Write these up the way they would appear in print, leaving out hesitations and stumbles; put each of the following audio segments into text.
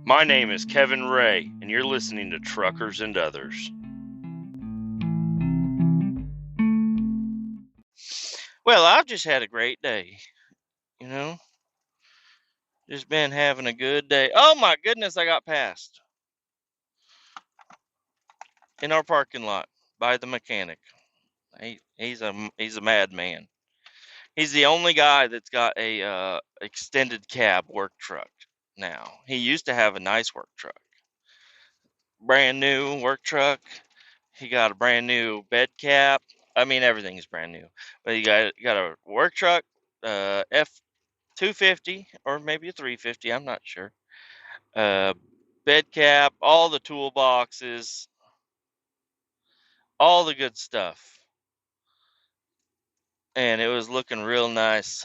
My name is Kevin Ray, and you're listening to Truckers and Others. Well, I've just had a great day, you know? Just been having a good day. Oh my goodness, I got passed in our parking lot by the mechanic. He's a madman. He's the only guy that's got a extended cab work truck now. He used to have a nice work truck. Brand new work truck. He got a brand new bed cap. I mean, everything is brand new. But he got a work truck, F250 or maybe a 350. I'm not sure. Bed cap, all the toolboxes, all the good stuff, and it was looking real nice.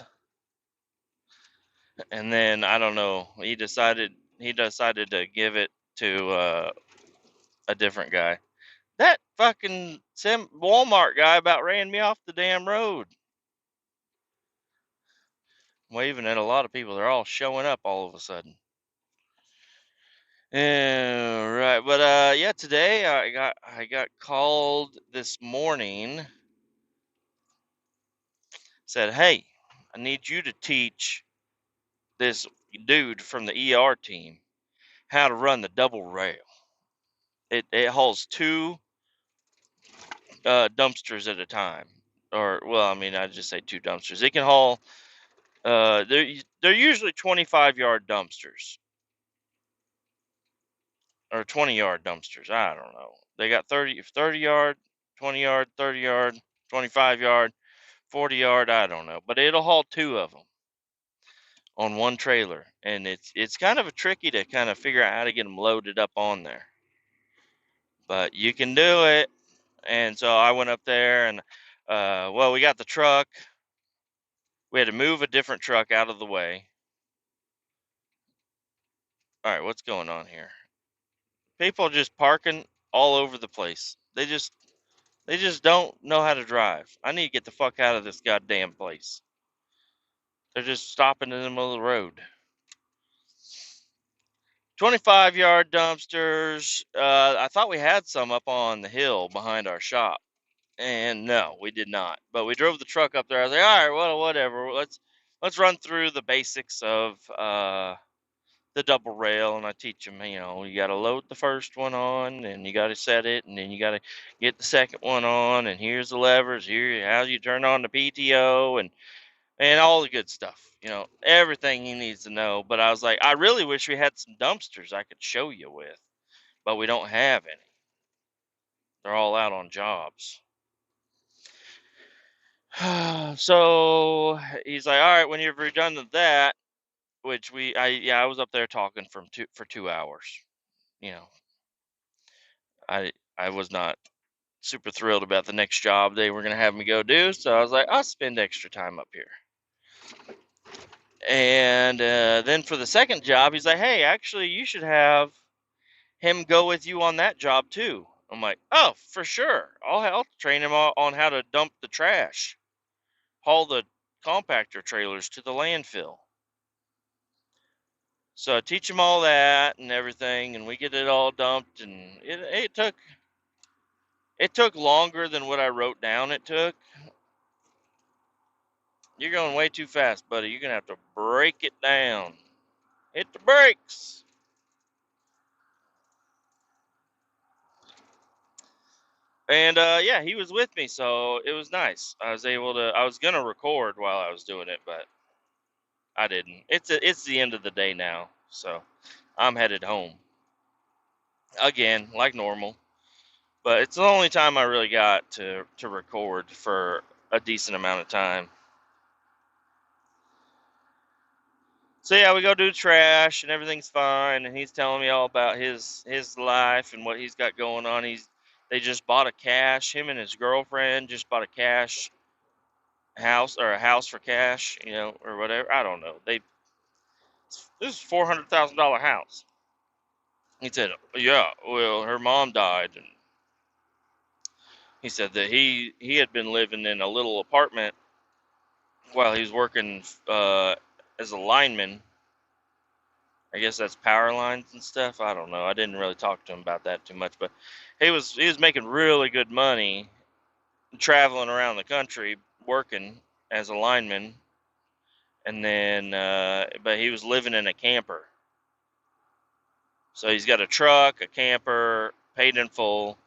And then I don't know, he decided to give it to a different guy. That fucking Walmart guy about ran me off the damn road. Waving at a lot of people. They're all showing up all of a sudden. Yeah, right. But yeah, today I got called this morning. Said, "Hey, I need you to teach this dude from the ER team how to run the double rail. It hauls two dumpsters at a time, or well, I mean, I just say two dumpsters. It can haul. They're usually 25-yard dumpsters or 20-yard dumpsters. I don't know. They got 30 yard, 20 yard, 30 yard, 25 yard, 40 yard. I don't know, but it'll haul two of them on one trailer, and it's kind of tricky to kind of figure out how to get them loaded up on there. But you can do it. And so I went up there and, well, we got the truck. We had to move a different truck out of the way. All right, what's going on here? People just parking all over the place. They just don't know how to drive. I need to get the fuck out of this goddamn place. They're just stopping in the middle of the road. 25-yard dumpsters. I thought we had some up on the hill behind our shop. And no, we did not. But we drove the truck up there. I was like, all right, well, whatever. Let's run through the basics of the double rail, and I teach them. You got to load the first one on, and you got to set it, and then you got to get the second one on, and here's the levers. Here, how you turn on the PTO, and all the good stuff. Everything he needs to know. But I was like, I really wish we had some dumpsters I could show you with, but we don't have any. They're all out on jobs. So he's like, all right, when you've redone that, which I was up there talking for 2 hours. I was not super thrilled about the next job they were going to have me go do, so I was like, I'll spend extra time up here. And then for the second job, he's like, hey, actually, you should have him go with you on that job too. I'm like, oh, for sure. I'll train him on how to dump the trash, haul the compactor trailers to the landfill. So I teach him all that and everything, and we get it all dumped, and it took longer than what I wrote down it took. You're going way too fast, buddy. You're going to have to break it down. Hit the brakes. And yeah, he was with me, so it was nice. I was going to record while I was doing it, but I didn't. It's the end of the day now, so I'm headed home. Again, like normal. But it's the only time I really got to record for a decent amount of time. So yeah, we go do trash and everything's fine, and he's telling me all about his life and what he's got going on. They just bought a cash. Him and his girlfriend just bought a cash house, or a house for cash, or whatever. I don't know. This is $400,000 house. He said, yeah, well, her mom died, and he said that he had been living in a little apartment while he was working as a lineman I guess that's power lines and stuff. I don't know. I didn't really talk to him about that too much, but he was making really good money traveling around the country working as a lineman, and then but he was living in a camper. So he's got a truck, a camper, paid in full,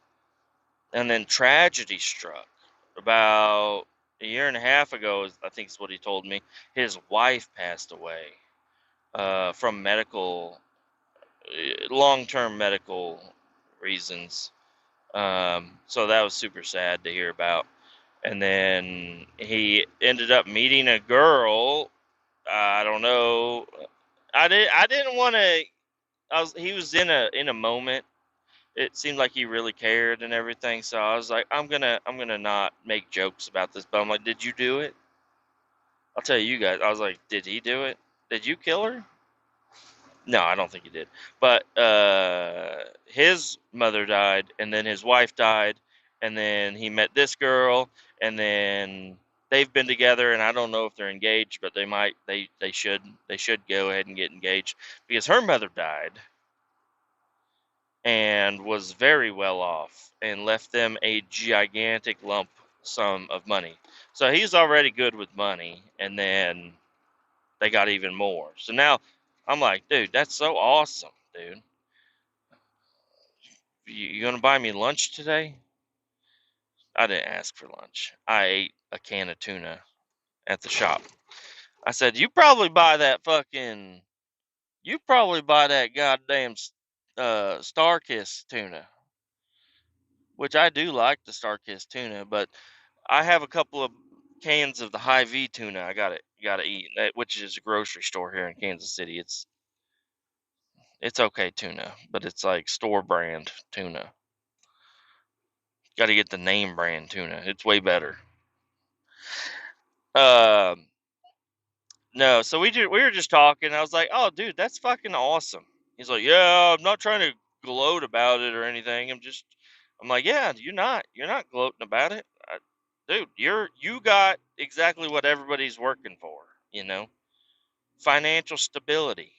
and then tragedy struck about a year and a half ago. I think is what he told me. His wife passed away from long-term medical reasons. So that was super sad to hear about. And then he ended up meeting a girl. I don't know. I didn't want to. He was in a moment. It seemed like he really cared and everything. So I was like, I'm gonna not make jokes about this. But I'm like, did you do it? I'll tell you guys. I was like, did he do it? Did you kill her? No, I don't think he did. But his mother died, and then his wife died, and then he met this girl, and then they've been together. And I don't know if they're engaged, but they might. They should go ahead and get engaged because her mother died and was very well off and left them a gigantic lump sum of money. So he's already good with money, and then they got even more. So now I'm like, dude, that's so awesome, dude. You gonna buy me lunch today? I didn't ask for lunch. I ate a can of tuna at the shop. I said, you probably buy that goddamn Starkiss tuna, which I do like the Starkiss tuna, but I have a couple of cans of the High V tuna. I gotta eat, which is a grocery store here in Kansas City. It's okay tuna, but it's like store brand tuna. Got to get the name brand tuna. It's way better. Um, no, so we were just talking. I was like, "Oh, dude, that's fucking awesome." He's like, "Yeah, I'm not trying to gloat about it or anything. I'm like, "Yeah, you're not gloating about it, dude. You got exactly what everybody's working for. You know, financial stability."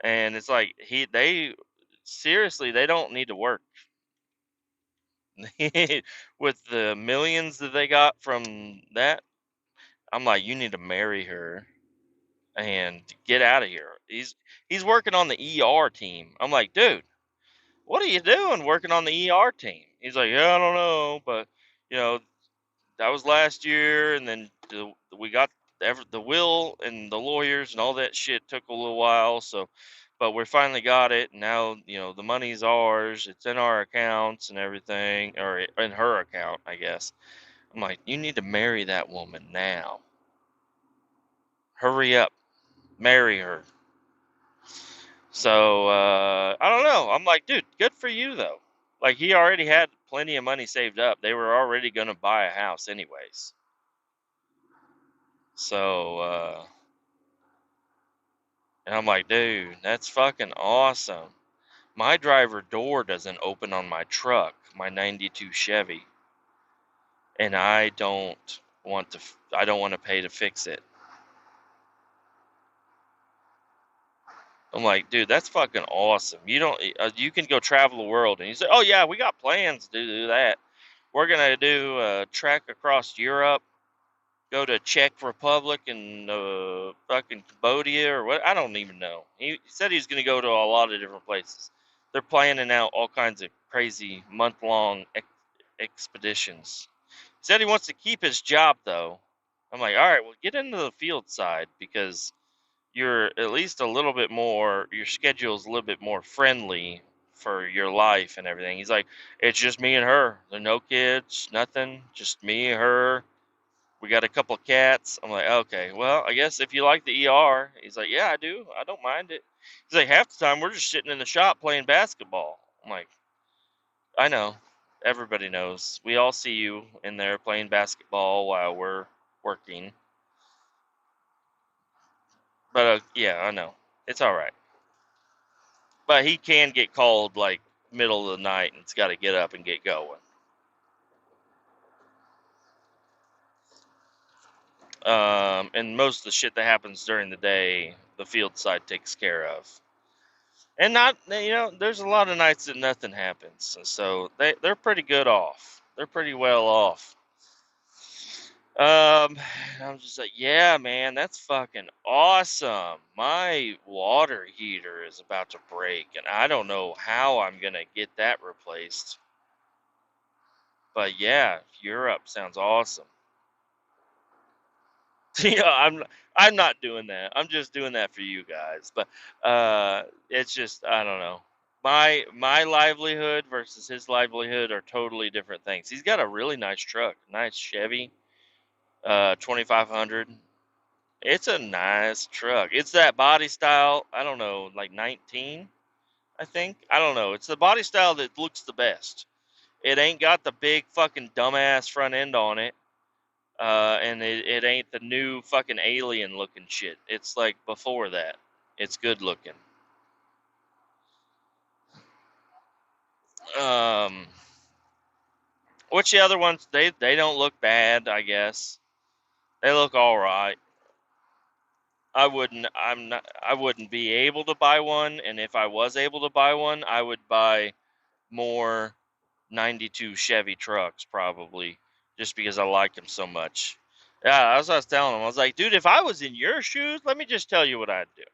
And it's like they seriously, they don't need to work. With the millions that they got from that, I'm like, you need to marry her and get out of here. He's working on the ER team. I'm like, dude, what are you doing working on the ER team? He's like, yeah, I don't know, but you know, that was last year, and then we got the will and the lawyers and all that shit took a little while. So, but we finally got it, and now the money's ours. It's in our accounts and everything, or in her account, I guess. I'm like, you need to marry that woman now. Hurry up, marry her. So I don't know. I'm like, dude, good for you though. Like he already had plenty of money saved up. They were already gonna buy a house anyways. So and I'm like, dude, that's fucking awesome. My driver door doesn't open on my truck, my '92 Chevy, and I don't want to pay to fix it. I'm like, dude, that's fucking awesome. You can go travel the world, and you say, oh yeah, we got plans to do that. We're gonna do a trek across Europe, go to Czech Republic and fucking Cambodia or what? I don't even know. He said he's gonna go to a lot of different places. They're planning out all kinds of crazy month-long expeditions. He said he wants to keep his job though. I'm like, all right, well, get into the field side because you're at least a little bit more. Your schedule's a little bit more friendly for your life and everything. He's like, it's just me and her. There are no kids, nothing, just me and her. We got a couple of cats. I'm like, okay, well, I guess if you like the ER. He's like, yeah, I do. I don't mind it. He's like, half the time we're just sitting in the shop playing basketball. I'm like, I know. Everybody knows. We all see you in there playing basketball while we're working. But yeah, I know. It's all right. But he can get called like middle of the night and it's got to get up and get going. And most of the shit that happens during the day the field side takes care of. And not, there's a lot of nights that nothing happens, so they're pretty good off. They're pretty well off. I'm just like, yeah, man, that's fucking awesome. My water heater is about to break, and I don't know how I'm gonna get that replaced. But yeah, Europe sounds awesome. Yeah, I'm not doing that. I'm just doing that for you guys. But it's just I don't know. My livelihood versus his livelihood are totally different things. He's got a really nice truck, nice Chevy, 2500. It's a nice truck. It's that body style. I don't know, like 19, I think. I don't know. It's the body style that looks the best. It ain't got the big fucking dumbass front end on it. And it ain't the new fucking alien looking shit. It's like before that. It's good looking. Um, which the other ones they don't look bad, I guess. They look all right. I wouldn't be able to buy one, and if I was able to buy one, I would buy more 92 Chevy trucks probably just because I like them so much. Yeah, as I was telling him, I was like, dude, if I was in your shoes, let me just tell you what I'd do.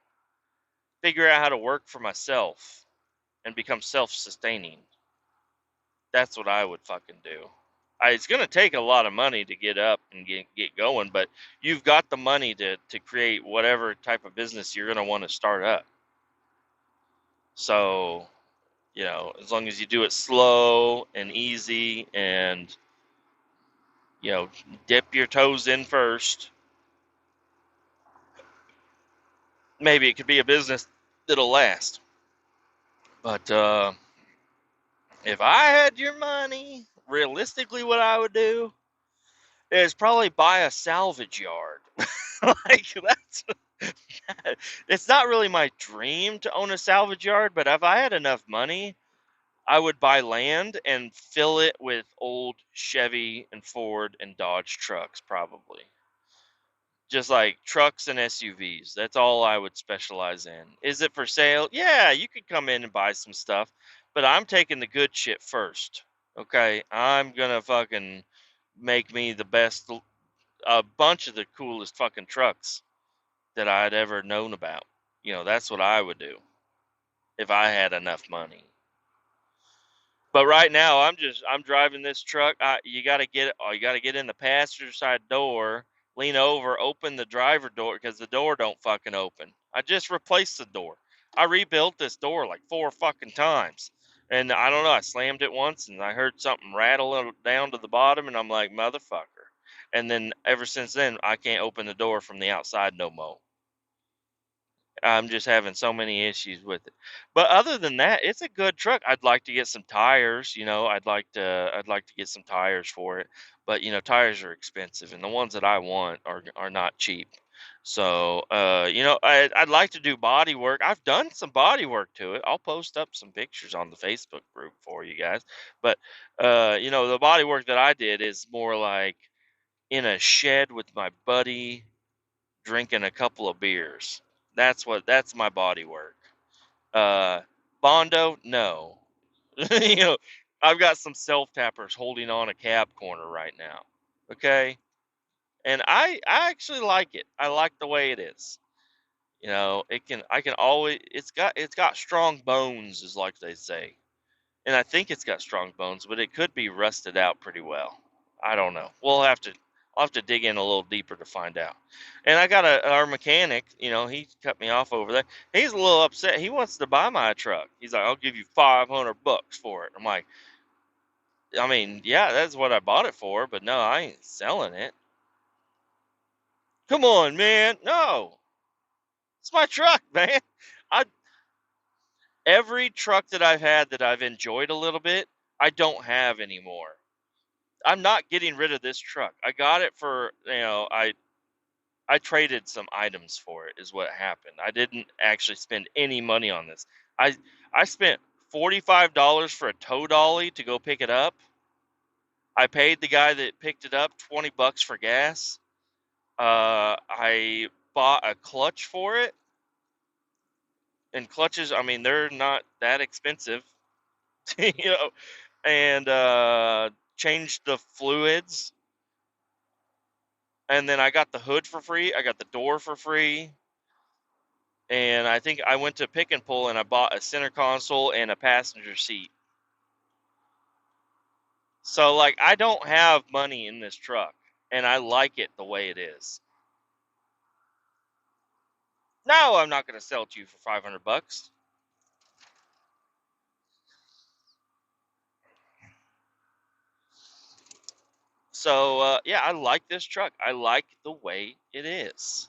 Figure out how to work for myself and become self-sustaining. That's what I would fucking do. It's going to take a lot of money to get up and get going, but you've got the money to create whatever type of business you're going to want to start up. So, as long as you do it slow and easy and, dip your toes in first, maybe it could be a business that'll last. But if I had your money, realistically, what I would do is probably buy a salvage yard. Like that's it's not really my dream to own a salvage yard, but if I had enough money, I would buy land and fill it with old Chevy and Ford and Dodge trucks probably. Just like trucks and SUVs. That's all I would specialize in. Is it for sale? Yeah, you could come in and buy some stuff, but I'm taking the good shit first. Okay, I'm gonna fucking make me the best, a bunch of the coolest fucking trucks that I'd ever known about. That's what I would do if I had enough money. But right now, I'm driving this truck. You got to get in the passenger side door, lean over, open the driver door because the door don't fucking open. I just replaced the door. I rebuilt this door like 4 fucking times. And I don't know, I slammed it once and I heard something rattle down to the bottom and I'm like, motherfucker. And then ever since then, I can't open the door from the outside no more. I'm just having so many issues with it. But other than that, it's a good truck. I'd like to get some tires, I'd like to get some tires for it. But tires are expensive and the ones that I want are not cheap. So, I'd like to do body work. I've done some body work to it. I'll post up some pictures on the Facebook group for you guys. But the body work that I did is more like in a shed with my buddy drinking a couple of beers. That's my body work. Uh, Bondo, no. you know, I've got some self tappers holding on a cab corner right now. Okay, and I actually like it. I like the way it is. I can always. It's got strong bones, is like they say. And I think it's got strong bones, but it could be rusted out pretty well. I don't know. I'll have to dig in a little deeper to find out. And I got our mechanic, he cut me off over there. He's a little upset. He wants to buy my truck. He's like, "I'll give you $500 for it." I'm like, I mean, yeah, that's what I bought it for, but no, I ain't selling it. Come on, man. No. It's my truck, man. I Every truck that I've had that I've enjoyed a little bit, I don't have anymore. I'm not getting rid of this truck. I got it for, I traded some items for it is what happened. I didn't actually spend any money on this. I I spent $45 for a tow dolly to go pick it up. I paid the guy that picked it up $20 for gas. I bought a clutch for it And clutches, I mean, they're not that expensive, you know. And changed the fluids, and then I got the hood for free. I got the door for free, and I think I went to Pick and Pull and I bought a center console and a passenger seat. So like, I don't have money in this truck, and I like it the way it is. No, I'm not going to sell it to you for $500. So yeah, I like this truck. I like the way it is.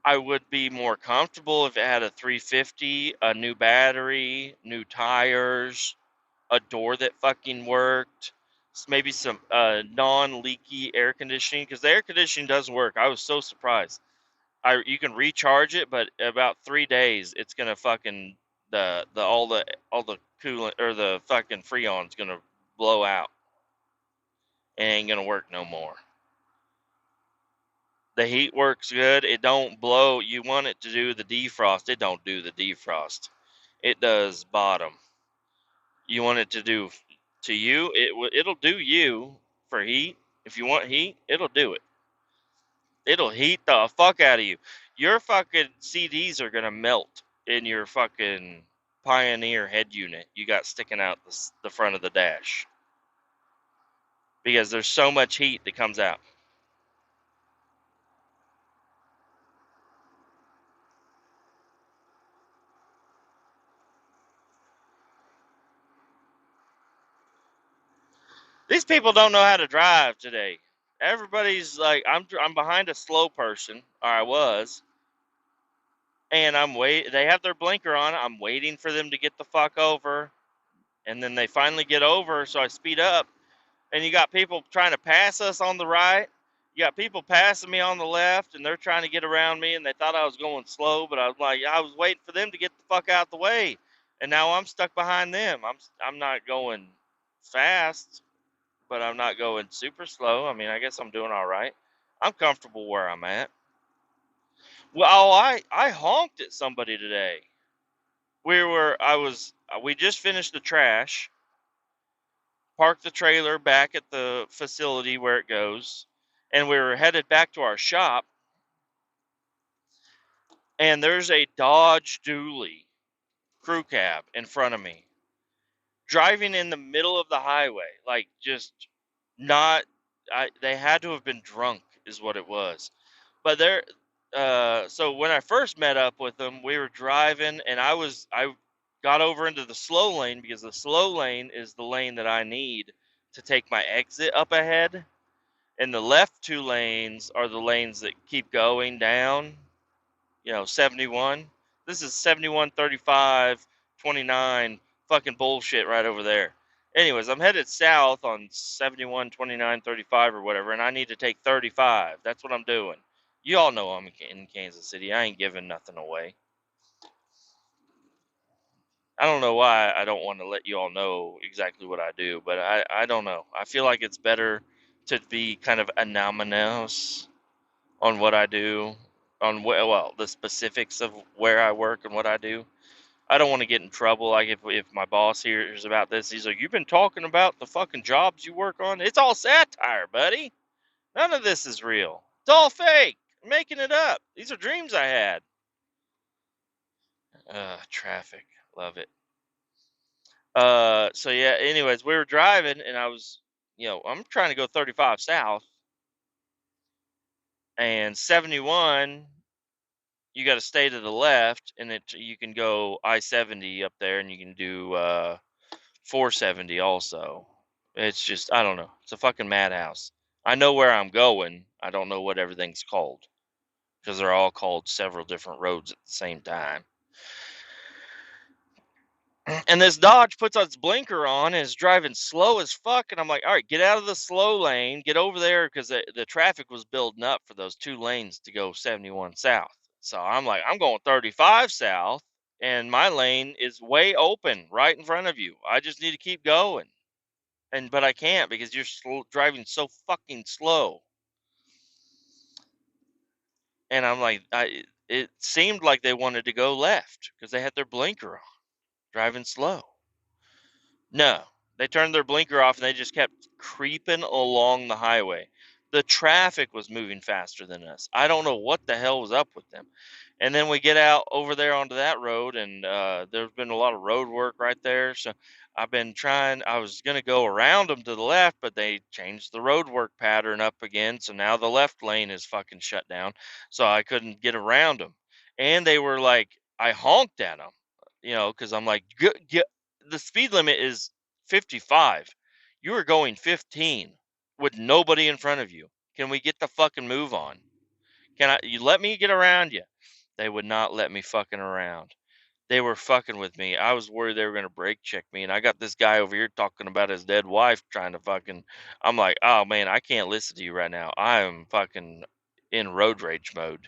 I would be more comfortable if it had a 350, a new battery, new tires, a door that fucking worked, maybe some non-leaky air conditioning, because the air conditioning does work. I was so surprised. You can recharge it, but about 3 days, it's gonna fucking all the coolant or the fucking freon's gonna blow out and ain't gonna work no more. The heat works good. It don't blow. You want it to do the defrost. It don't do the defrost. It does bottom. You want it to do to you. It'll do you for heat. If you want heat, it'll do it. It'll heat the fuck out of you. Your fucking CDs are gonna melt in your fucking Pioneer head unit you got sticking out the front of the dash, because there's so much heat that comes out. These people don't know how to drive today. Everybody's like, I'm behind a slow person, or I was, and They have their blinker on. I'm waiting for them to get the fuck over, and then they finally get over, so I speed up. And you got people trying to pass us on the right. You got people passing me on the left, and they're trying to get around me, and they thought I was going slow, but I was waiting for them to get the fuck out the way, and now I'm stuck behind them. I'm not going fast, but I'm not going super slow. I mean, I guess I'm doing all right. I'm comfortable where I'm at. Well, I honked at somebody today. We just finished the trash, parked the trailer back at the facility where it goes, and we were headed back to our shop, and there's a Dodge Dually crew cab in front of me, driving in the middle of the highway, like just not. They had to have been drunk, is what it was. But so when I first met up with them, we were driving, and I got over into the slow lane, because the slow lane is the lane that I need to take my exit up ahead, and the left two lanes are the lanes that keep going down. 71. This is 71, 35, 29, fucking bullshit right over there. Anyways, I'm headed south on 71, 29, 35 or whatever, and I need to take 35. That's what I'm doing. You all know I'm in Kansas City. I ain't giving nothing away. I don't know why I don't want to let you all know exactly what I do, but I don't know. I feel like it's better to be kind of anonymous on what I do, well, the specifics of where I work and what I do. I don't want to get in trouble. Like, if my boss hears about this, he's like, "You've been talking about the fucking jobs you work on. It's all satire, buddy. None of this is real. It's all fake. I'm making it up. These are dreams I had." Traffic. Love it. So yeah, anyways, we were driving, and I'm trying to go 35 south, and 71, you got to stay to the left, and you can go I-70 up there, and you can do 470 also. It's just, I don't know. It's a fucking madhouse. I know where I'm going. I don't know what everything's called, because they're all called several different roads at the same time. And this Dodge puts its blinker on and is driving slow as fuck. And I'm like, all right, get out of the slow lane, get over there, because the traffic was building up for those two lanes to go 71 south. So I'm like, I'm going 35 south, and my lane is way open right in front of you. I just need to keep going. But I can't, because you're driving so fucking slow. And I'm like, it seemed like they wanted to go left because they had their blinker on, driving slow. No, they turned their blinker off and they just kept creeping along the highway. The traffic was moving faster than us. I don't know what the hell was up with them. And then we get out over there onto that road, and there's been a lot of road work right there. So I've been trying. I was gonna go around them to the left, but they changed the road work pattern up again. So now the left lane is fucking shut down. So I couldn't get around them. And they were like, I honked at them, because I'm like, get, the speed limit is 55. You are going 15 with nobody in front of you. Can we get the fucking move on? You let me get around you? They would not let me fucking around. They were fucking with me. I was worried they were going to brake check me. And I got this guy over here talking about his dead wife trying to fucking. I'm like, oh man, I can't listen to you right now. I am fucking in road rage mode.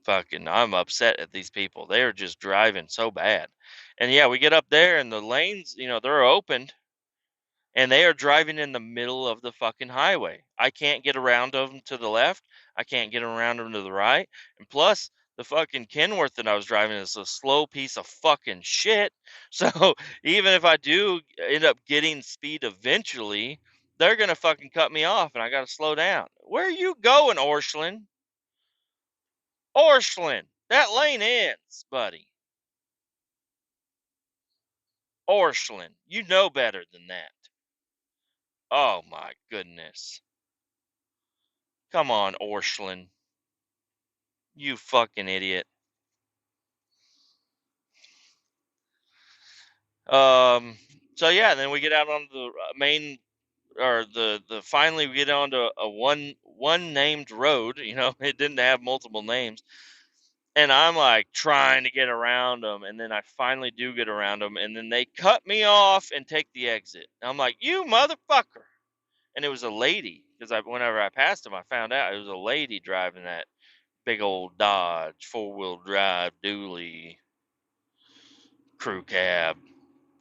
Fucking, I'm upset at these people. They are just driving so bad. And yeah, we get up there and the lanes, they're opened and they are driving in the middle of the fucking highway. I can't get around them to the left. I can't get around them to the right. And plus, the fucking Kenworth that I was driving is a slow piece of fucking shit. So even if I do end up getting speed eventually, they're gonna fucking cut me off, and I gotta slow down. Where are you going, Orschlin? Orschlin, that lane ends, buddy. Orschlin, you know better than that. Oh my goodness. Come on, Orschlin. You fucking idiot. So yeah, then we get out on the main, or the finally we get onto a one named road. It didn't have multiple names, and I'm like trying to get around them, and then I finally do get around them, and then they cut me off and take the exit. And I'm like, you motherfucker! And it was a lady, because whenever I passed them, I found out it was a lady driving that big old Dodge 4-wheel drive dually crew cab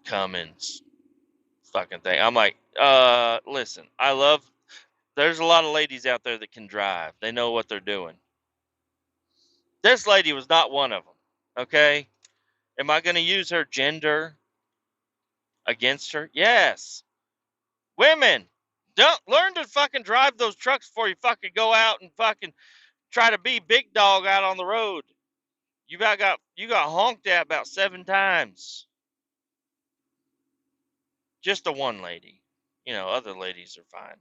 Cummins fucking thing. I'm like, listen, there's a lot of ladies out there that can drive. They know what they're doing. This lady was not one of them. Okay? Am I going to use her gender against her? Yes. Women, don't learn to fucking drive those trucks before you fucking go out and fucking try to be big dog out on the road. You got honked at about 7 times. Just the one lady. Other ladies are fine.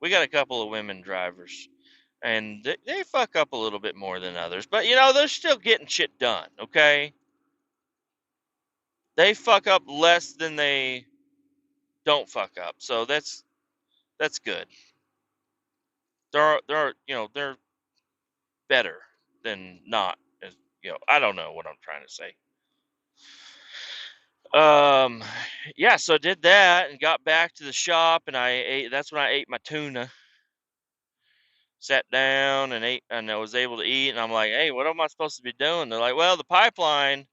We got a couple of women drivers, and they fuck up a little bit more than others, but they're still getting shit done. Okay, they fuck up less than they don't fuck up, so that's good. They're better than not. I don't know what I'm trying to say. Um, yeah, so I did that and got back to the shop, and I ate. That's when I ate my tuna. Sat down and ate, and I was able to eat. And I'm like, hey, what am I supposed to be doing? They're like, well, the pipeline,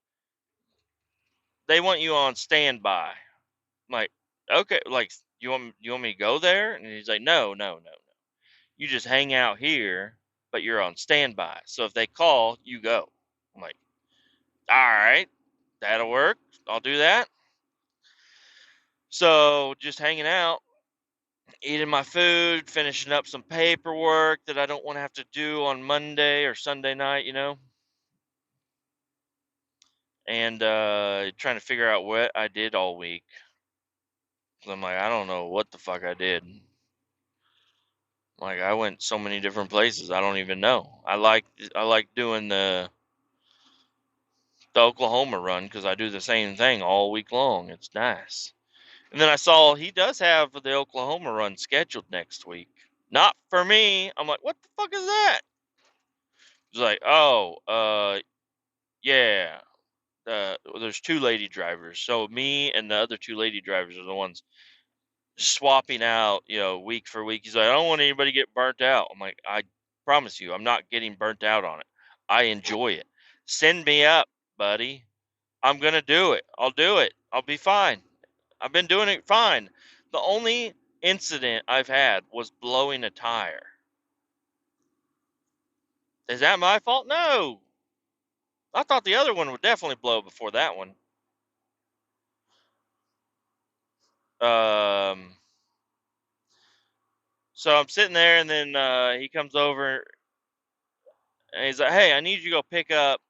they want you on standby. I'm like, okay, like you want me to go there? And he's like, no, no, no, no. You just hang out here, but you're on standby. So if they call, you go. I'm like, all right, that'll work. I'll do that. So just hanging out, eating my food, finishing up some paperwork that I don't want to have to do on Monday or Sunday night. And trying to figure out what I did all week. I'm like, I don't know what the fuck I did. Like, I went so many different places, I don't even know. I like doing the Oklahoma run because I do the same thing all week long. It's nice. And then I saw he does have the Oklahoma run scheduled next week. Not for me. I'm like, what the fuck is that? He's like, oh, yeah. There's 2 lady drivers. So me and the other 2 lady drivers are the ones swapping out, week for week. He's like, I don't want anybody to get burnt out. I'm like, I promise you, I'm not getting burnt out on it. I enjoy it. Send me up, buddy. I'm going to do it. I'll do it. I'll be fine. I've been doing it fine. The only incident I've had was blowing a tire. Is that my fault? No. I thought the other one would definitely blow before that one. Um, so I'm sitting there, and then he comes over, and he's like, "Hey, I need you to go pick up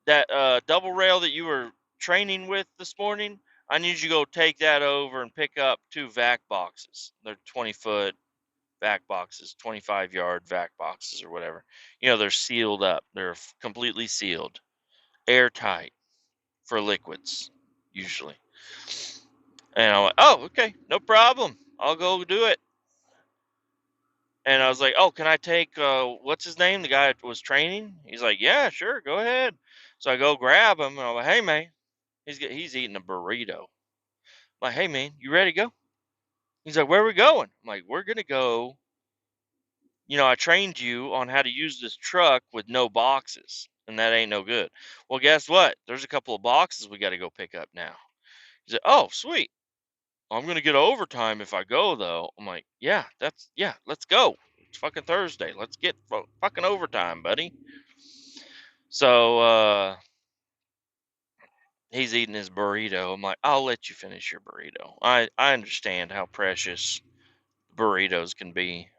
that double rail that you were training with this morning. I need you to go take that over and pick up 2 vac boxes. They're 20-foot vac boxes, 25-yard vac boxes or whatever. You know, they're sealed up. They're completely sealed, airtight for liquids, usually." And I'm like, "Oh, okay, no problem. I'll go do it." And I was like, "Oh, can I take what's his name? The guy that was training?" He's like, "Yeah, sure, go ahead." So I go grab him, and I'm like, "Hey, man." He's eating a burrito. I'm like, "Hey, man, you ready to go?" He's like, "Where are we going?" I'm like, "We're gonna go. You know, I trained you on how to use this truck with no boxes, and that ain't no good. Well, guess what? There's a couple of boxes we got to go pick up now." He's like, "Oh, sweet. I'm gonna get overtime if I go, though." I'm like, yeah, let's go. It's fucking Thursday. Let's get fucking overtime, buddy." So he's eating his burrito. I'm like, "I'll let you finish your burrito. I understand how precious burritos can be,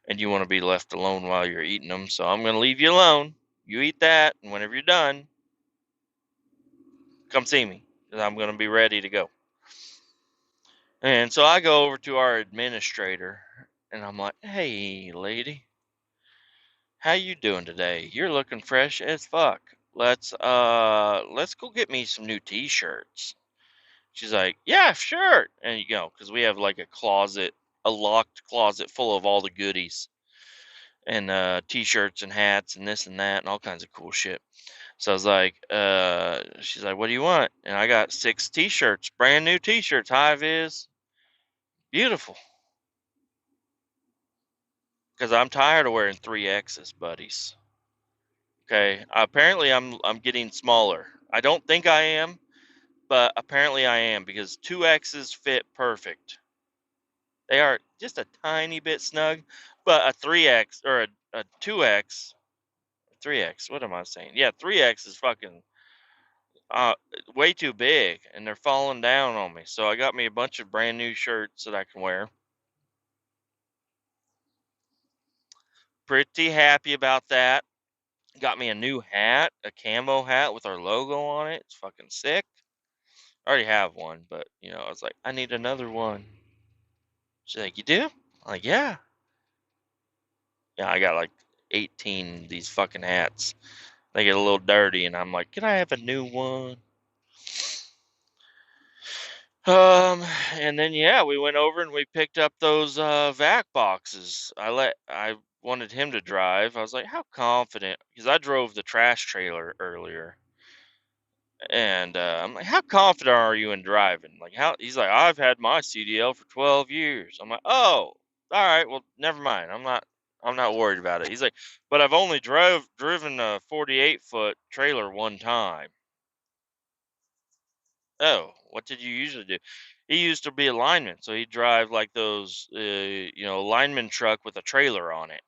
and you want to be left alone while you're eating them. So I'm going to leave you alone. You eat that, and whenever you're done, come see me, 'cause I'm going to be ready to go." And so I go over to our administrator, and I'm like, "Hey, lady, how you doing today? You're looking fresh as fuck. Let's go get me some new t-shirts." She's like, "Yeah, sure." And you know, because we have like a closet, a locked closet full of all the goodies, and t-shirts and hats and this and that and all kinds of cool shit. So I was like, she's like, "What do you want?" And I got 6 t-shirts, brand new t-shirts, high vis, beautiful. Because I'm tired of wearing 3X's, buddies. Okay, apparently I'm getting smaller. I don't think I am, but apparently I am, because 2X's fit perfect. They are just a tiny bit snug, but a 3X or a 2X, 3X. What am I saying? Yeah, 3X is fucking uh, way too big, and they're falling down on me. So I got me a bunch of brand new shirts that I can wear. Pretty happy about that. Got me a new hat, a camo hat with our logo on it. It's fucking sick. I already have one, but you know, I was like, I need another one. She's like, "You do?" I'm like, "Yeah." Yeah, I got like 18 of these fucking hats. They get a little dirty, and I'm like, "Can I have a new one?" Um, and then yeah, we went over and we picked up those vac boxes. I wanted him to drive. I was like, "How confident?" Because I drove the trash trailer earlier, and I'm like, "How confident are you in driving?" Like, how? He's like, "I've had my CDL for 12 years." I'm like, "Oh, all right. Well, never mind. I'm not worried about it." He's like, "But I've only driven a 48-foot trailer one time." Oh, what did you usually do? He used to be a lineman, so he'd drive like those, lineman truck with a trailer on it.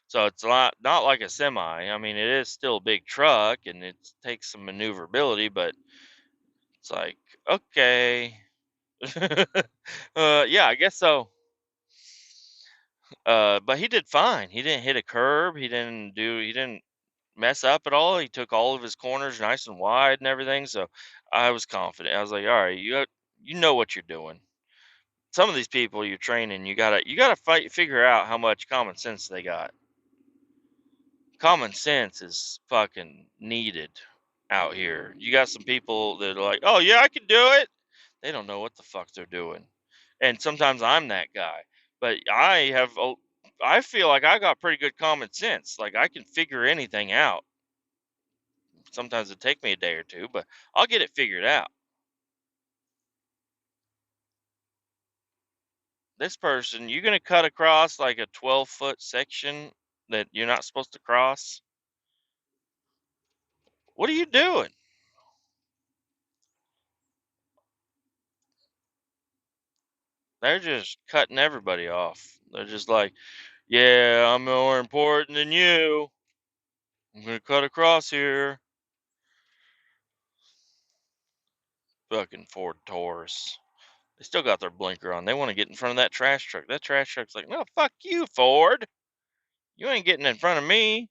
So it's not like a semi. I mean, it is still a big truck, and it takes some maneuverability, but it's like, okay. Yeah, I guess so. But he did fine. He didn't hit a curb. He didn't mess up at all. He took all of his corners nice and wide and everything. So I was confident. I was like, all right, you know what you're doing. Some of these people you're training, you gotta figure out how much common sense they got. Common sense is fucking needed out here. You got some people that are like, "Oh yeah, I can do it." They don't know what the fuck they're doing, and sometimes I'm that guy. But I feel like I got pretty good common sense. Like I can figure anything out. Sometimes it take me a day or two, but I'll get it figured out. This person, you're gonna cut across like a 12-foot section that you're not supposed to cross. What are you doing? They're just cutting everybody off. They're just like, "Yeah, I'm more important than you." I'm gonna cut across here. Fucking Ford Taurus. They still got their blinker on. They want to get in front of that trash truck. That trash truck's like, no, fuck you, Ford. You ain't getting in front of me.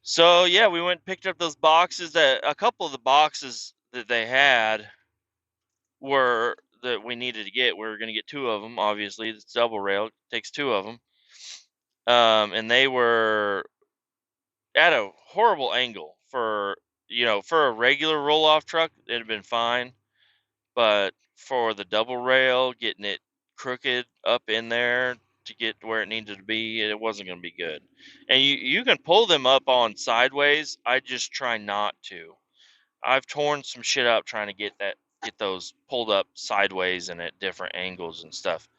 So yeah, we went and picked up those boxes. That a couple of the boxes that they had were that we needed to get. We were going to get two of them. Obviously, it's double rail. It takes two of them. And they were at a horrible angle for for a regular roll off truck. It'd have been fine, but for the double rail, getting it crooked up in there to get to where it needed to be, it wasn't going to be good. And you can pull them up on sideways. I just try not to. I've torn some shit up trying to get those pulled up sideways and at different angles and stuff.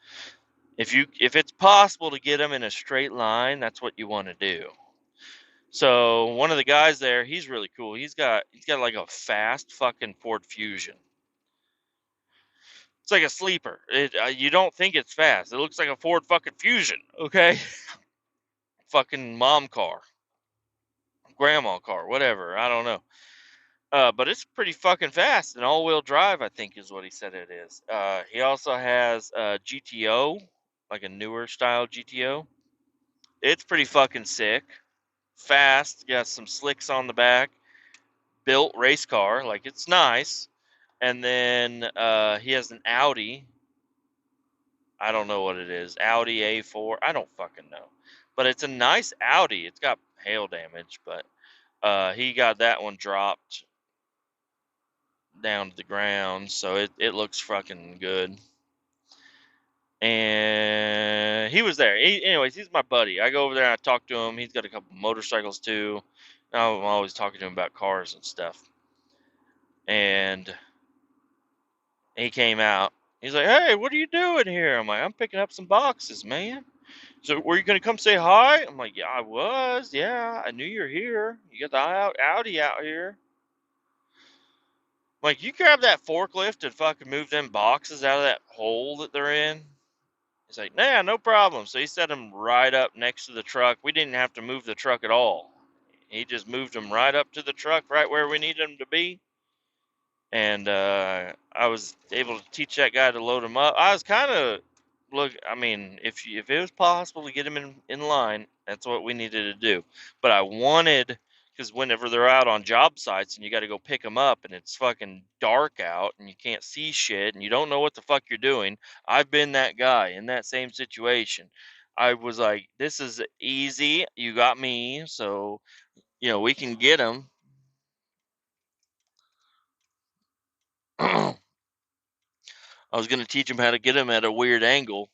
If it's possible to get them in a straight line, that's what you want to do. So one of the guys there, he's really cool. He's got like a fast fucking Ford Fusion. It's like a sleeper. You don't think it's fast. It looks like a Ford fucking Fusion, okay? Fucking mom car, grandma car, whatever. I don't know. But it's pretty fucking fast. An all-wheel drive, I think, is what he said it is. He also has a GTO, like a newer style GTO. It's pretty fucking sick. Fast. Got some slicks on the back. Built race car. Like, it's nice. And then he has an Audi. I don't know what it is. Audi A4. I don't fucking know. But it's a nice Audi. It's got hail damage, but he got that one dropped down to the ground, so it looks fucking good. And he was there. Anyways, he's my buddy. I go over there and I talk to him. He's got a couple motorcycles too. I'm always talking to him about cars and stuff. And he came out. He's like, "Hey, what are you doing here?" I'm like, "I'm picking up some boxes, man." So, were you gonna come say hi? I'm like, "Yeah, I was. Yeah, I knew you're here. You got the Audi out here." I'm like, you grab that forklift and fucking move them boxes out of that hole that they're in. He's like, "Nah, no problem." So he set them right up next to the truck. We didn't have to move the truck at all. He just moved them right up to the truck, right where we needed them to be. And I was able to teach that guy to load them up. I was kind of I mean, if it was possible to get him in line, that's what we needed to do. But I wanted, because whenever they're out on job sites and you got to go pick them up and it's fucking dark out and you can't see shit and you don't know what the fuck you're doing. I've been that guy in that same situation. I was like, this is easy. You got me, so we can get them. I was gonna teach him how to get him at a weird angle.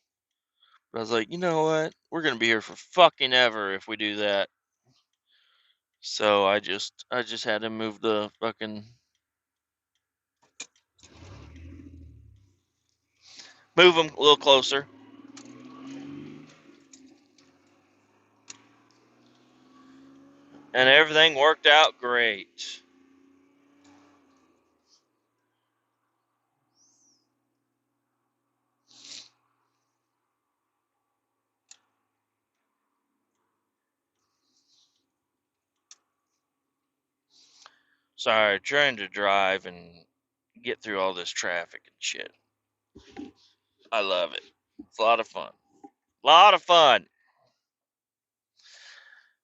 But I was like, you know what? We're gonna be here for fucking ever if we do that. So I just had him move the fucking move him a little closer, and everything worked out great. Sorry, trying to drive and get through all this traffic and shit. I love it. It's a lot of fun. A lot of fun.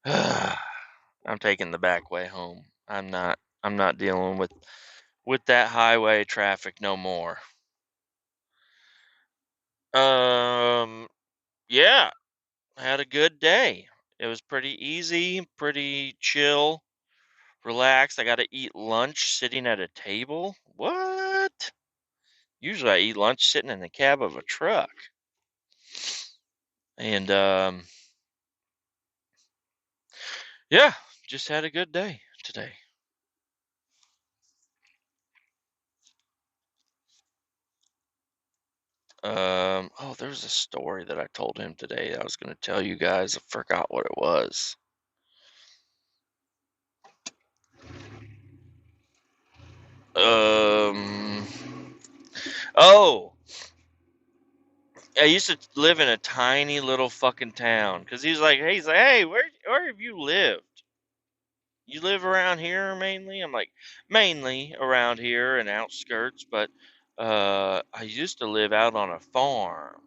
I'm taking the back way home. I'm not dealing with that highway traffic no more. Yeah, had a good day. It was pretty easy, pretty chill, relaxed. I got to eat lunch sitting at a table. What? Usually I eat lunch sitting in the cab of a truck. And yeah, just had a good day today. Oh, there's a story that I told him today that I was going to tell you guys. I forgot what it was. Um, oh, I used to live in a tiny little fucking town because he's like, hey, where have you lived? You live around here mainly? I'm like, mainly around here and outskirts, but I used to live out on a farm.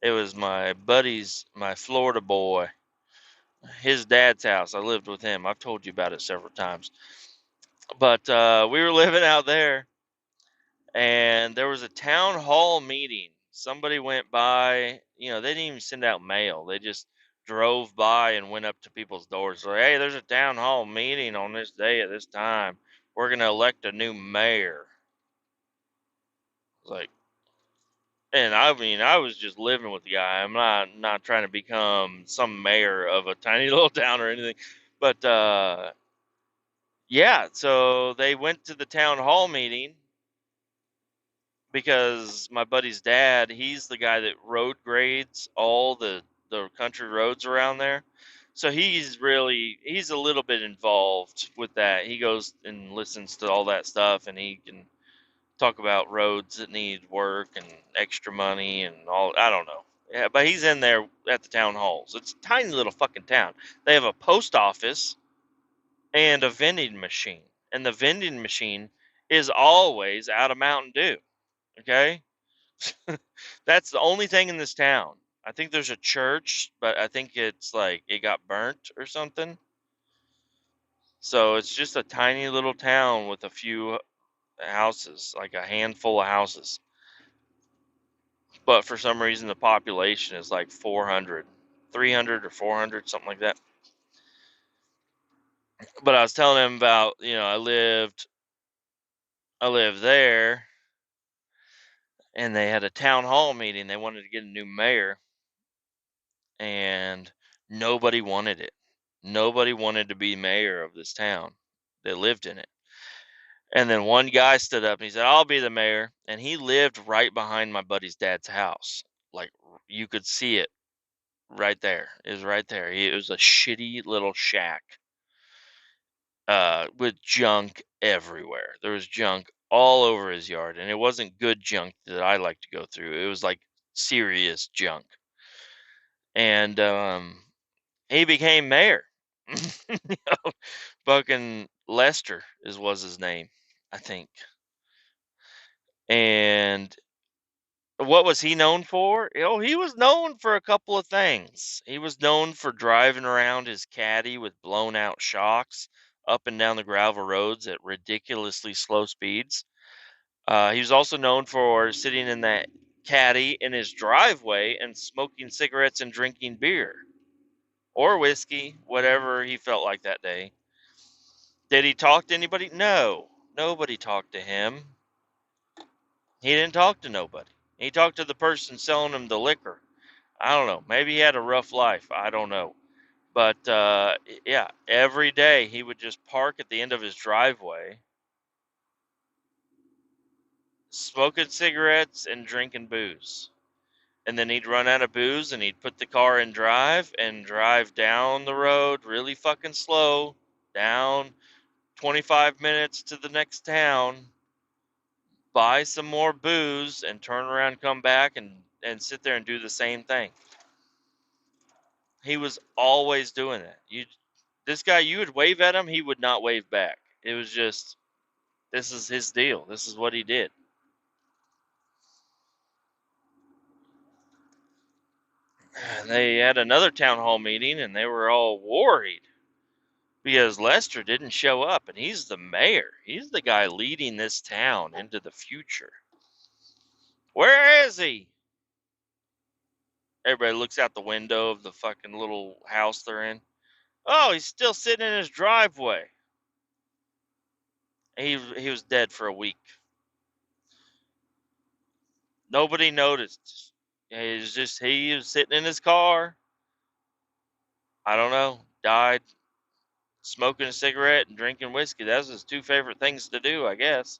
It was my buddy's, my Florida boy, his dad's house. I lived with him. I've told you about it several times. But we were living out there, and there was a town hall meeting. Somebody went by, they didn't even send out mail. They just drove by and went up to people's doors. Like, hey, there's a town hall meeting on this day at this time. We're going to elect a new mayor. It's like, and I mean, I was just living with the guy. I'm not trying to become some mayor of a tiny little town or anything. But yeah, so they went to the town hall meeting because my buddy's dad, he's the guy that road grades all the country roads around there. So he's a little bit involved with that. He goes and listens to all that stuff, and he can talk about roads that need work and extra money and all. I don't know. Yeah, but he's in there at the town halls. It's a tiny little fucking town. They have a post office and a vending machine, and the vending machine is always out of Mountain Dew. Okay, that's the only thing in this town. I think there's a church, but I think it's like it got burnt or something. So it's just a tiny little town with a few houses, like a handful of houses. But for some reason, the population is like 400, 300 or 400, something like that. But I was telling him about, I lived there, and they had a town hall meeting. They wanted to get a new mayor, and nobody wanted it. Nobody wanted to be mayor of this town. They lived in it. And then one guy stood up and he said, I'll be the mayor. And he lived right behind my buddy's dad's house. Like, you could see it right there. It was right there. It was a shitty little shack with junk everywhere. There was junk all over his yard. And it wasn't good junk that I like to go through. It was like serious junk. And he became mayor. You know, fucking Lester was his name, I think. And what was he known for? He was known for a couple of things. He was known for driving around his caddy with blown out shocks up and down the gravel roads at ridiculously slow speeds. He was also known for sitting in that caddy in his driveway and smoking cigarettes and drinking beer or whiskey, whatever he felt like that day. Did he talk to anybody? No. Nobody talked to him. He didn't talk to nobody. He talked to the person selling him the liquor. I don't know. Maybe he had a rough life. I don't know. But yeah, every day he would just park at the end of his driveway, smoking cigarettes and drinking booze. And then he'd run out of booze and he'd put the car in drive and drive down the road really fucking slow, down 25 minutes to the next town, buy some more booze, and turn around, come back, and sit there and do the same thing. He was always doing that. This guy, you would wave at him, he would not wave back. It was just, this is his deal. This is what he did. And they had another town hall meeting, and they were all worried because Lester didn't show up, and he's the mayor. He's the guy leading this town into the future. Where is he? Everybody looks out the window of the fucking little house they're in. Oh, he's still sitting in his driveway. He was dead for a week. Nobody noticed. He was sitting in his car. I don't know. Died smoking a cigarette and drinking whiskey. That's his two favorite things to do, I guess.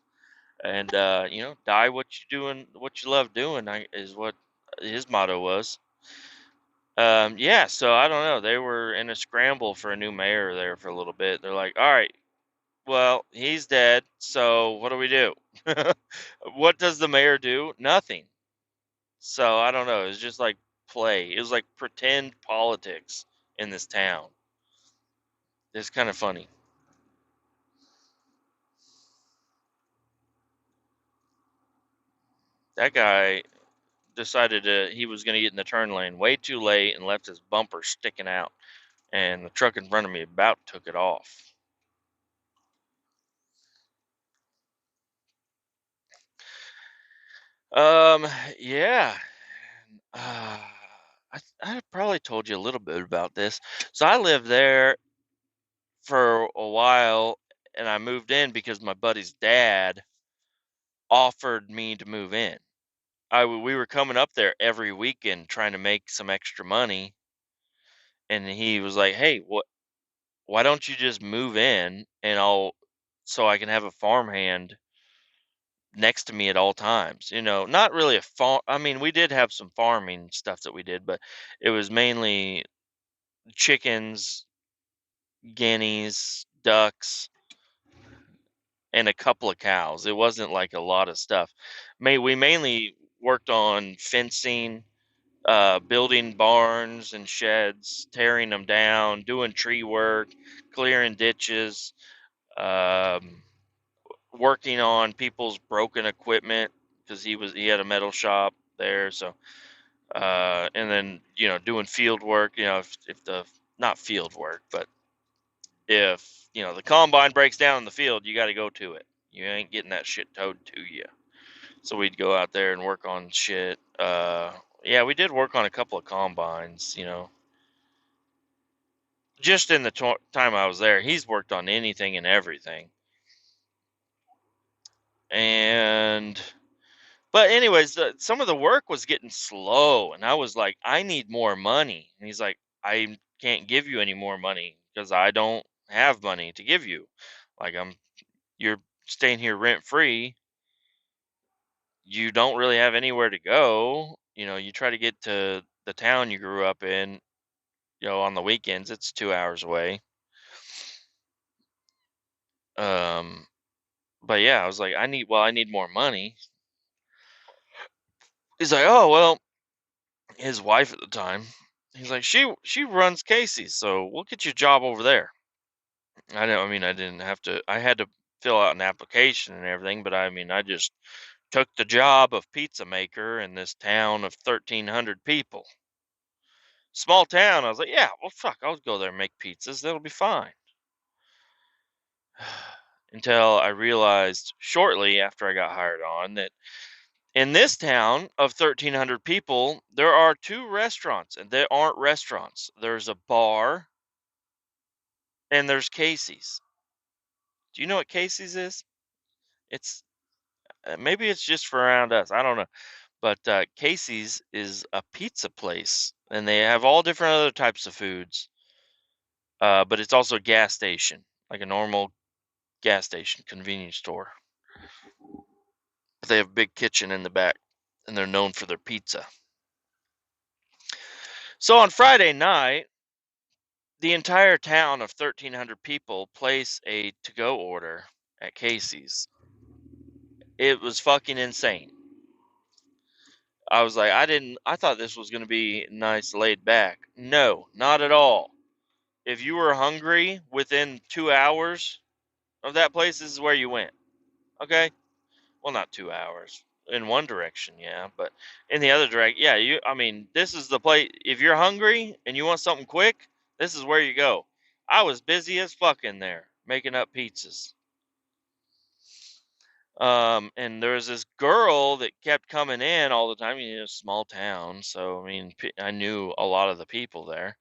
And die what you doing, what you love doing, is what his motto was. Yeah. So I don't know. They were in a scramble for a new mayor there for a little bit. They're like, all right, well, he's dead. So what do we do? What does the mayor do? Nothing. So I don't know. It was just like play. It was like pretend politics in this town. It's kind of funny. That guy decided he was going to get in the turn lane way too late and left his bumper sticking out, and the truck in front of me about took it off. Um, yeah. Uh, I probably told you a little bit about this. So I lived there for a while, and I moved in because my buddy's dad offered me to move in. We were coming up there every weekend trying to make some extra money, and he was like, "Hey, why don't you just move in and I'll so I can have a farmhand next to me at all times." Not really a farm. I mean, we did have some farming stuff that we did, but it was mainly chickens, guineas, ducks, and a couple of cows. It wasn't like a lot of stuff. We mainly worked on fencing, building barns and sheds, tearing them down, doing tree work, clearing ditches, um, working on people's broken equipment because he had a metal shop there. So and then doing field work. If the not field work, but if the combine breaks down in the field, you got to go to it. You ain't getting that shit towed to you. So we'd go out there and work on shit. Yeah, we did work on a couple of combines. Just in the time I was there, he's worked on anything and everything. And but anyways, some of the work was getting slow, and I was like, I need more money. And he's like, I can't give you any more money because I don't have money to give you. Like you're staying here rent free. You don't really have anywhere to go. You try to get to the town you grew up in. On the weekends, it's 2 hours away. Um, but yeah, I was like, I need more money. He's like, oh well, his wife at the time. He's like, she runs Casey's, so we'll get you a job over there. I didn't have to. I had to fill out an application and everything, but I just took the job of pizza maker in this town of 1,300 people. Small town. I was like, yeah, well, fuck, I'll go there and make pizzas. That'll be fine. Until I realized shortly after I got hired on that in this town of 1,300 people, there are two restaurants, and they aren't restaurants. There's a bar and there's Casey's. Do you know what Casey's is? It's maybe it's just for around us. I don't know. But Casey's is a pizza place, and they have all different other types of foods. But it's also a gas station, like a normal gas station, convenience store. But they have a big kitchen in the back, and they're known for their pizza. So on Friday night, the entire town of 1,300 people place a to-go order at Casey's. It was fucking insane. I was like, I thought this was going to be nice, laid back. No, not at all. If you were hungry within 2 hours of that place, this is where you went. Okay? Well, not 2 hours. In one direction, yeah, but in the other direction, yeah, this is the place. If you're hungry and you want something quick, this is where you go. I was busy as fuck in there making up pizzas. And there was this girl that kept coming in all the time. Small town, so I knew a lot of the people there.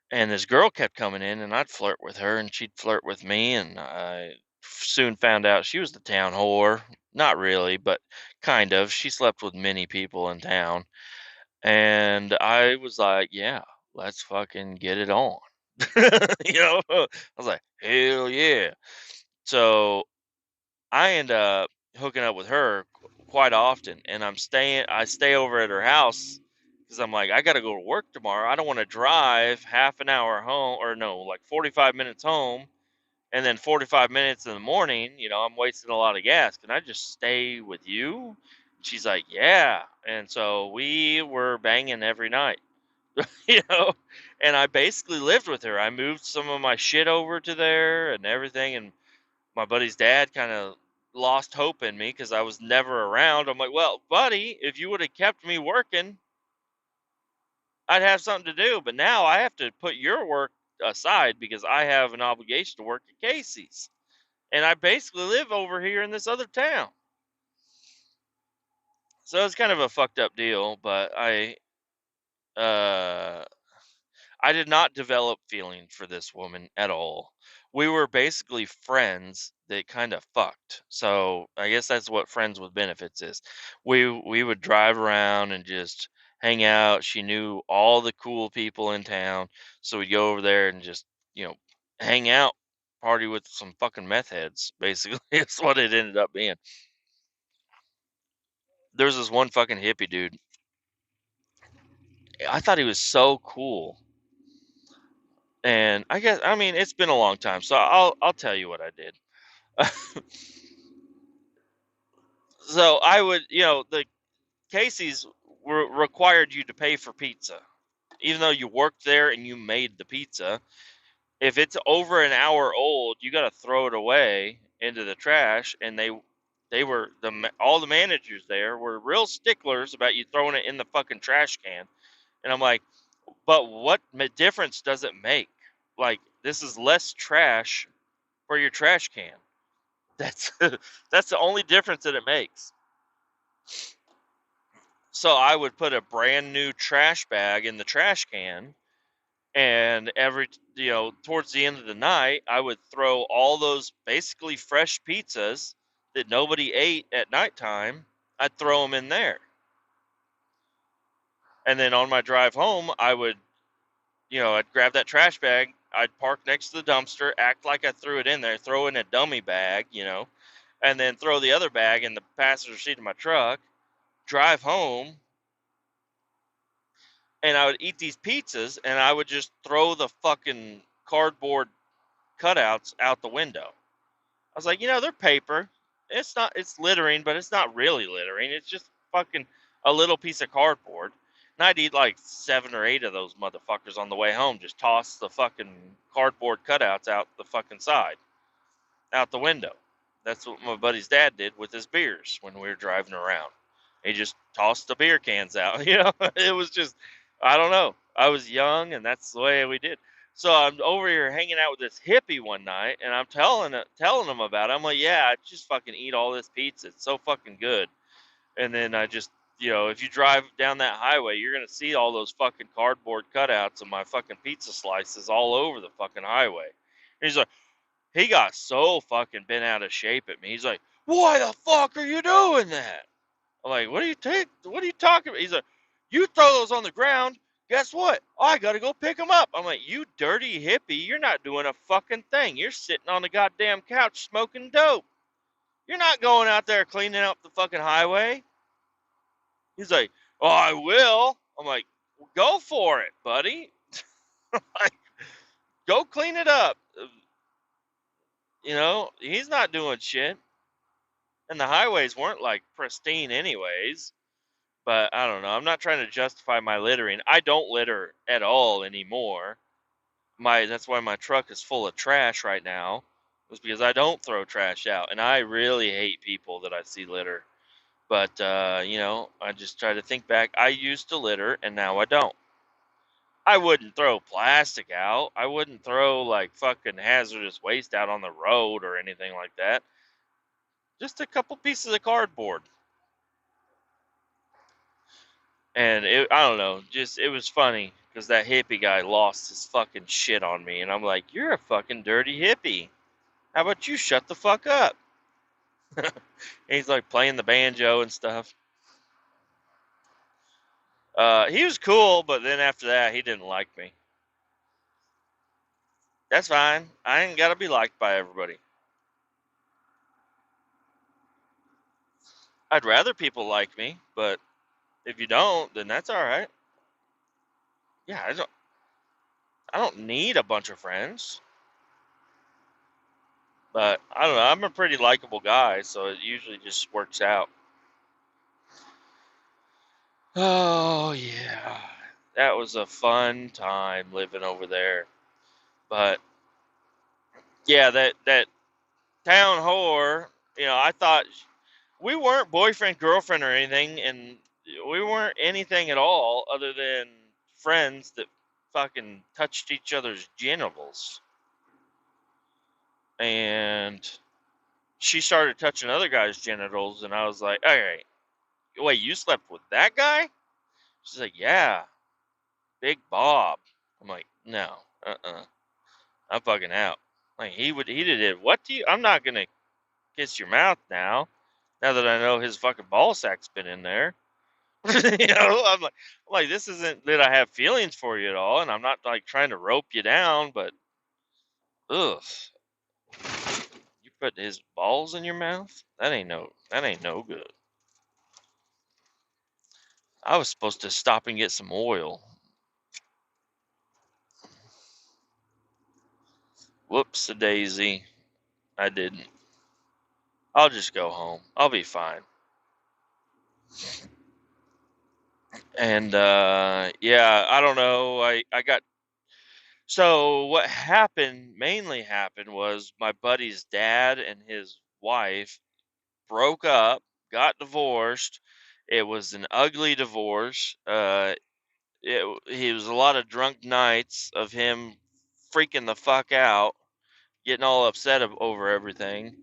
And this girl kept coming in, and I'd flirt with her, and she'd flirt with me, and I soon found out she was the town whore. Not really, but kind of. She slept with many people in town, and I was like, "Yeah, let's fucking get it on." I was like, "Hell yeah!" So I end up hooking up with her quite often, and I stay over at her house because I'm like, I got to go to work tomorrow. I don't want to drive half an hour home, or no, like 45 minutes home, and then 45 minutes in the morning. I'm wasting a lot of gas. Can I just stay with you she's like, yeah. And so we were banging every night, you know, and I basically lived with her. I moved some of my shit over to there and everything. And my buddy's dad kind of lost hope in me because I was never around. I'm like, well, buddy, if you would have kept me working, I'd have something to do. But now I have to put your work aside because I have an obligation to work at Casey's. And I basically live over here in this other town. So it's kind of a fucked up deal, but uh I did not develop feelings for this woman at all. We were basically friends that kind of fucked. So I guess that's what friends with benefits is. We would drive around and just hang out. She knew all the cool people in town, so we'd go over there and just, hang out, party with some fucking meth heads. Basically, it's what it ended up being. There's this one fucking hippie dude. I thought he was so cool. And I mean, it's been a long time, so I'll tell you what I did. So I would, the Casey's required you to pay for pizza, even though you worked there and you made the pizza. If it's over an hour old, you got to throw it away into the trash. And they were all the managers there were real sticklers about you throwing it in the fucking trash can. And I'm like, but what difference does it make? Like, this is less trash for your trash can. That's that's the only difference that it makes. So I would put a brand new trash bag in the trash can, and towards the end of the night, I would throw all those basically fresh pizzas that nobody ate at nighttime. I'd throw them in there, and then on my drive home, I'd grab that trash bag. I'd park next to the dumpster, act like I threw it in there, throw in a dummy bag, and then throw the other bag in the passenger seat of my truck, drive home, and I would eat these pizzas, and I would just throw the fucking cardboard cutouts out the window. I was like, they're paper. It's littering, but it's not really littering. It's just fucking a little piece of cardboard. And I'd eat like 7 or 8 of those motherfuckers on the way home. Just toss the fucking cardboard cutouts out the fucking side, out the window. That's what my buddy's dad did with his beers when we were driving around. He just tossed the beer cans out. It was just, I don't know. I was young, and that's the way we did. So I'm over here hanging out with this hippie one night, and I'm telling him about it. I'm like, yeah, I just fucking eat all this pizza. It's so fucking good. And then I just, if you drive down that highway, you're gonna see all those fucking cardboard cutouts of my fucking pizza slices all over the fucking highway. And he's like, he got so fucking bent out of shape at me. He's like, why the fuck are you doing that? I'm like, what are you talking about? He's like, you throw those on the ground. Guess what? I gotta go pick them up. I'm like, you dirty hippie, you're not doing a fucking thing. You're sitting on the goddamn couch smoking dope. You're not going out there cleaning up the fucking highway. He's like, oh, I will. I'm like, well, go for it, buddy. Like, go clean it up. He's not doing shit. And the highways weren't like pristine anyways. But I don't know. I'm not trying to justify my littering. I don't litter at all anymore. That's why my truck is full of trash right now. Is because I don't throw trash out, and I really hate people that I see litter. But I just try to think back. I used to litter, and now I don't. I wouldn't throw plastic out. I wouldn't throw like fucking hazardous waste out on the road or anything like that. Just a couple pieces of cardboard. And I don't know, just it was funny because that hippie guy lost his fucking shit on me, and I'm like, you're a fucking dirty hippie. How about you shut the fuck up? And he's like playing the banjo and stuff. He was cool, but then after that, he didn't like me. That's fine. I ain't gotta be liked by everybody. I'd rather people like me, but if you don't, then that's all right. Yeah, I don't need a bunch of friends, but I don't know. I'm a pretty likable guy, so it usually just works out. Oh yeah, that was a fun time living over there. But yeah, that town whore. I thought we weren't boyfriend girlfriend or anything, and we weren't anything at all other than friends that fucking touched each other's genitals. And she started touching other guys' genitals, and I was like, "All right, wait, you slept with that guy?" She's like, "Yeah, Big Bob." I'm like, "No, I'm fucking out." Like he did it. What do you? I'm not gonna kiss your mouth now. Now that I know his fucking ball sack's been in there. I'm like, this isn't that I have feelings for you at all, and I'm not like trying to rope you down, but ugh, you put his balls in your mouth? That ain't no good. I was supposed to stop and get some oil. Whoops a daisy. I didn't. I'll just go home. I'll be fine. And yeah, I don't know. I got so what mainly happened was my buddy's dad and his wife broke up, got divorced. It was an ugly divorce. He was a lot of drunk nights of him freaking the fuck out, getting all upset over everything.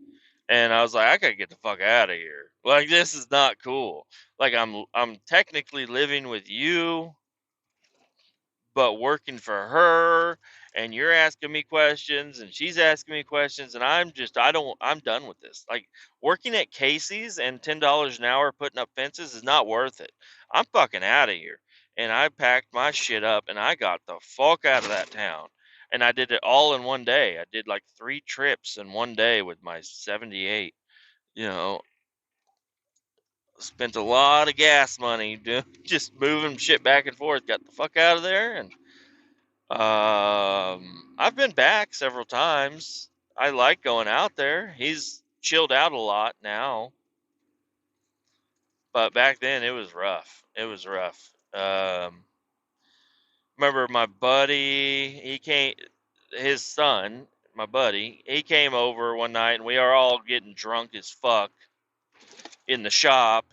And I was like, I gotta get the fuck out of here. Like, this is not cool. Like, I'm technically living with you, but working for her, and you're asking me questions and she's asking me questions, and I'm done with this. Like, working at Casey's and $10 an hour putting up fences is not worth it. I'm fucking out of here. And I packed my shit up and I got the fuck out of that town. And I did it all in one day. I did like 3 trips in one day with my 78. You know, spent a lot of gas money just moving shit back and forth. Got the fuck out of there, and I've been back several times. I like going out there. He's chilled out a lot now, but back then it was rough. It was rough. Remember my buddy? His son, my buddy, he came over one night and we are all getting drunk as fuck in the shop.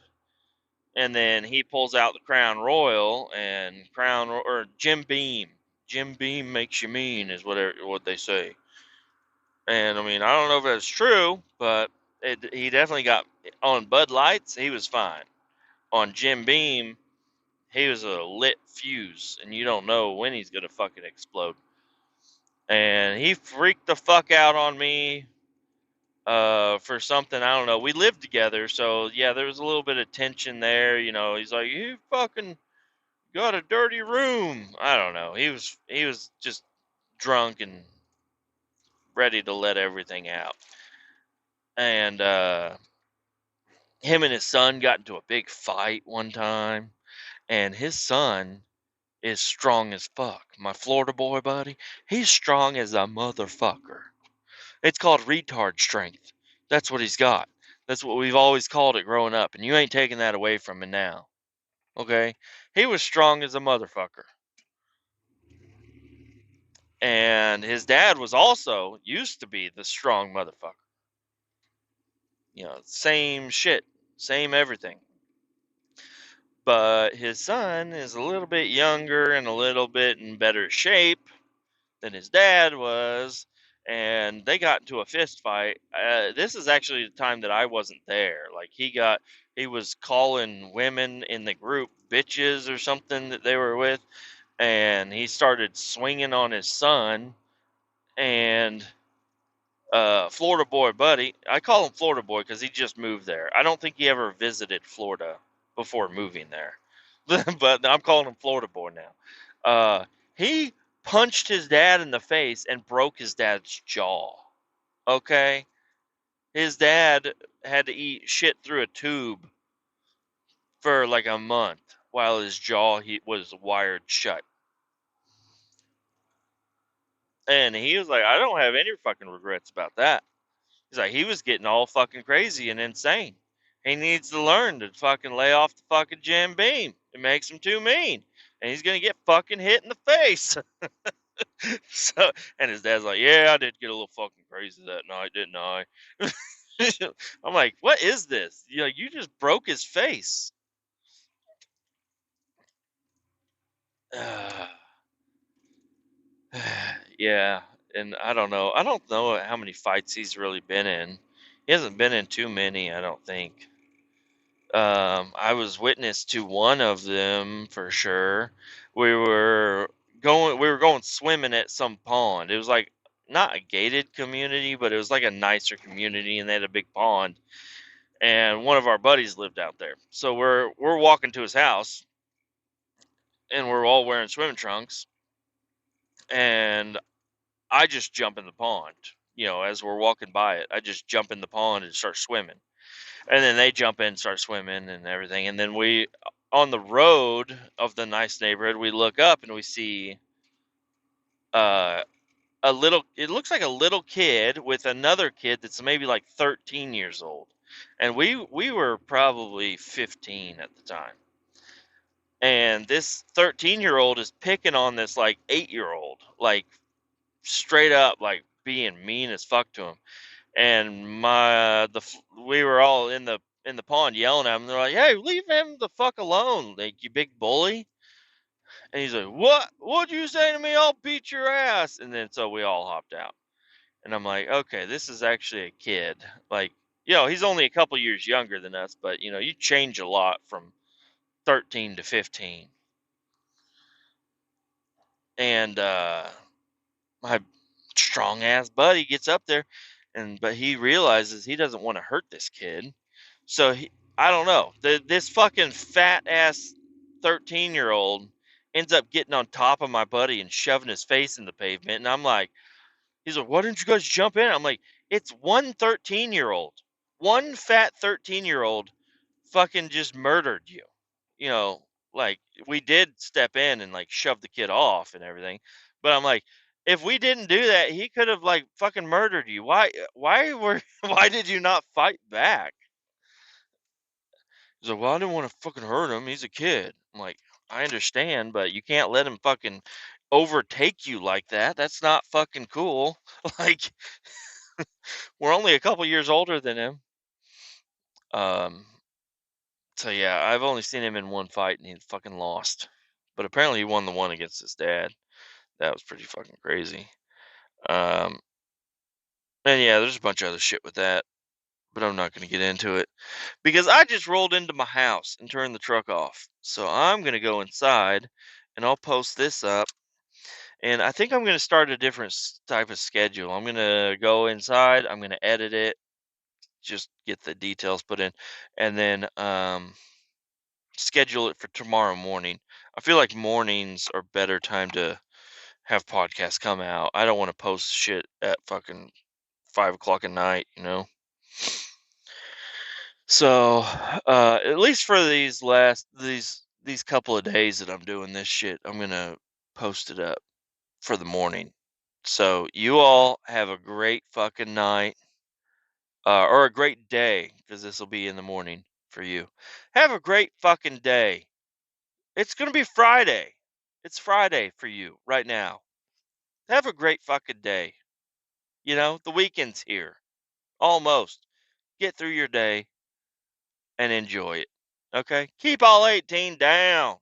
And then he pulls out the Crown Royal and or Jim Beam. Jim Beam makes you mean is what they say. And I mean, I don't know if that's true, but he definitely got on Bud Lights. He was fine. On Jim Beam, he was a lit fuse, and you don't know when he's gonna fucking explode. And he freaked the fuck out on me for something I don't know. We lived together, so yeah, there was a little bit of tension there. He's like, "You fucking got a dirty room." I don't know. He was just drunk and ready to let everything out. And him and his son got into a big fight one time, and his son is strong as fuck. My Florida boy buddy, he's strong as a motherfucker. It's called retard strength. That's what he's got. That's what we've always called it growing up, and you ain't taking that away from him now. Okay? He was strong as a motherfucker. And his dad was also used to be the strong motherfucker. Same shit, same everything. But his son is a little bit younger and a little bit in better shape than his dad was, and they got into a fist fight. This is actually the time that I wasn't there. Like, he was calling women in the group bitches or something that they were with, and he started swinging on his son. And Florida boy buddy, I call him Florida boy because he just moved there. I don't think he ever visited Florida before moving there, but I'm calling him Florida boy now. He punched his dad in the face and broke his dad's jaw. Okay, his dad had to eat shit through a tube for like a month while his jaw he was wired shut. And he was like, I don't have any fucking regrets about that. He's like, he was getting all fucking crazy and insane. He needs to learn to fucking lay off the fucking Jim Beam. It makes him too mean. And he's gonna get fucking hit in the face. So, and his dad's like, yeah, I did get a little fucking crazy that night, didn't I? I'm like, what is this? You just broke his face. Yeah, and I don't know. I don't know how many fights he's really been in. He hasn't been in too many, I don't think. I was witness to one of them for sure. We were we were going swimming at some pond. It was like not a gated community, but it was like a nicer community, and they had a big pond. And one of our buddies lived out there, so we're walking to his house, and we're all wearing swimming trunks, and I just jump in the pond. As we're walking by it, I just jump in the pond and start swimming. And then they jump in and start swimming and everything. And then on the road of the nice neighborhood, we look up and we see uh, it looks like a little kid with another kid that's maybe like 13 years old. And we were probably 15 at the time. And this 13-year-old is picking on this like 8-year-old, like straight up like being mean as fuck to him. And we were all in the pond yelling at him. They're like, "Hey, leave him the fuck alone, like you big bully!" And he's like, "What? What'd you say to me? I'll beat your ass!" And then so we all hopped out. And I'm like, "Okay, this is actually a kid. Like, he's only a couple years younger than us, but you change a lot from 13 to 15." And my strong ass buddy gets up there, but he realizes he doesn't want to hurt this kid. So I don't know. This fucking fat ass 13-year-old ends up getting on top of my buddy and shoving his face in the pavement. And I'm like, he's like, "Why didn't you guys jump in?" I'm like, it's one 13-year-old. One fat 13-year-old fucking just murdered you. You know, like we did step in and like shove the kid off and everything. But I'm like, if we didn't do that, he could have like fucking murdered you. Why did you not fight back? He's like, "Well, I didn't want to fucking hurt him. He's a kid." I'm like, I understand, but you can't let him fucking overtake you like that. That's not fucking cool. Like, we're only a couple years older than him. Um, so yeah, I've only seen him in one fight and he fucking lost. But apparently he won the one against his dad. That was pretty fucking crazy. Um, and yeah, there's a bunch of other shit with that, but I'm not going to get into it because I just rolled into my house and turned the truck off. So I'm going to go inside and I'll post this up. And I think I'm going to start a different type of schedule. I'm going to go inside, I'm going to edit it, just get the details put in, and then schedule it for tomorrow morning. I feel like mornings are better time to have podcasts come out. I don't want to post shit at fucking 5 o'clock at night, you know? So, at least for these couple of days that I'm doing this shit, I'm gonna post it up for the morning. So you all have a great fucking night, or a great day, because this will be in the morning for you. Have a great fucking day. It's gonna be Friday. It's Friday for you right now. Have a great fucking day. The weekend's here. Almost. Get through your day and enjoy it. Okay? Keep all 18 down.